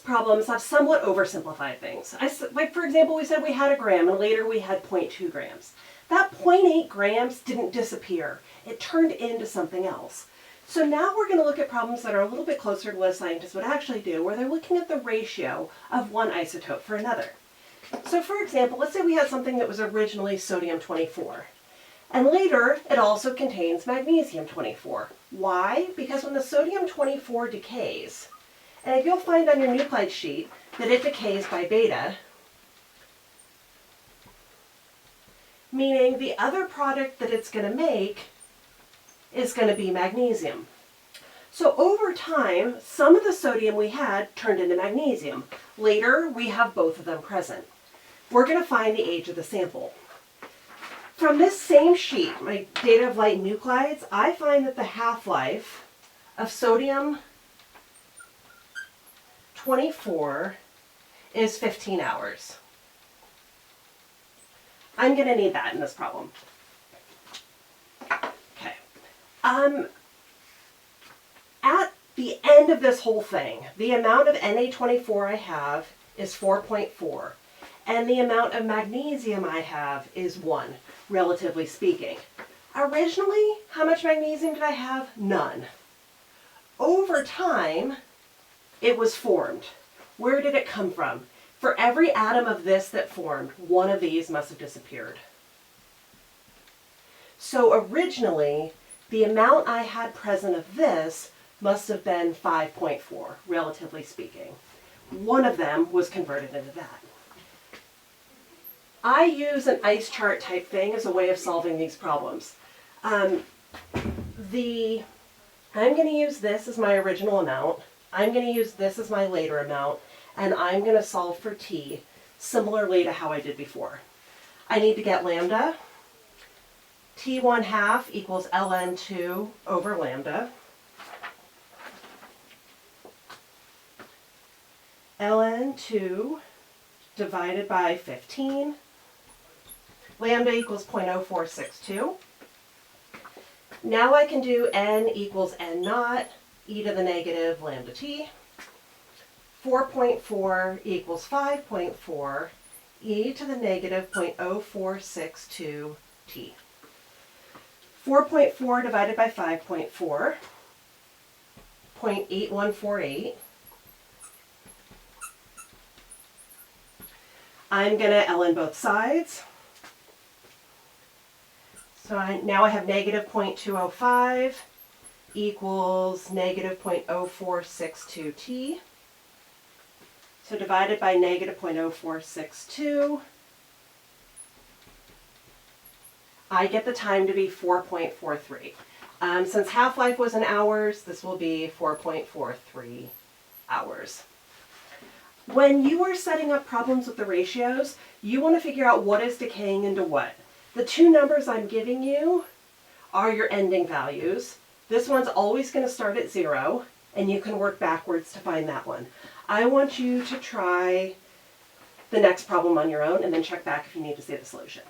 problems have somewhat oversimplified things. Like for example, we said we had a gram and later we had 0.2 grams. That 0.8 grams didn't disappear. It turned into something else. So now we're going to look at problems that are a little bit closer to what a scientist would actually do, where they're looking at the ratio of one isotope for another. So for example, let's say we had something that was originally sodium-24. And later, it also contains magnesium-24. Why? Because when the sodium-24 decays, and if you'll find on your nuclide sheet that it decays by beta, meaning the other product that it's going to make is going to be magnesium. So over time, some of the sodium we had turned into magnesium. Later, we have both of them present. We're going to find the age of the sample. From this same sheet, my data of light nuclides, I find that the half-life of sodium-24 is 15 hours. I'm going to need that in this problem. Okay. At the end of this whole thing, the amount of Na24 I have is 4.4, and the amount of magnesium I have is 1, relatively speaking. Originally, how much magnesium did I have? None. Over time, it was formed. Where did it come from? For every atom of this that formed, one of these must have disappeared. So originally, the amount I had present of this must have been 5.4, relatively speaking. One of them was converted into that. I use an ice chart type thing as a way of solving these problems. I'm going to use this as my original amount. I'm going to use this as my later amount. And I'm going to solve for t similarly to how I did before. I need to get lambda. T1/2 equals ln2 over lambda. ln2 divided by 15. Lambda equals 0.0462. Now I can do n equals n naught e to the negative lambda t. 4.4 equals 5.4 e to the negative 0.0462 t. 4.4 divided by 5.4, 0.8148. I'm going to ln both sides. So now I have negative 0.205 equals negative 0.0462 t. So divided by negative 0.0462, I get the time to be 4.43. Since half-life was in hours, this will be 4.43 hours. When you are setting up problems with the ratios, you want to figure out what is decaying into what. The two numbers I'm giving you are your ending values. This one's always going to start at 0, and you can work backwards to find that one. I want you to try the next problem on your own and then check back if you need to see the solution.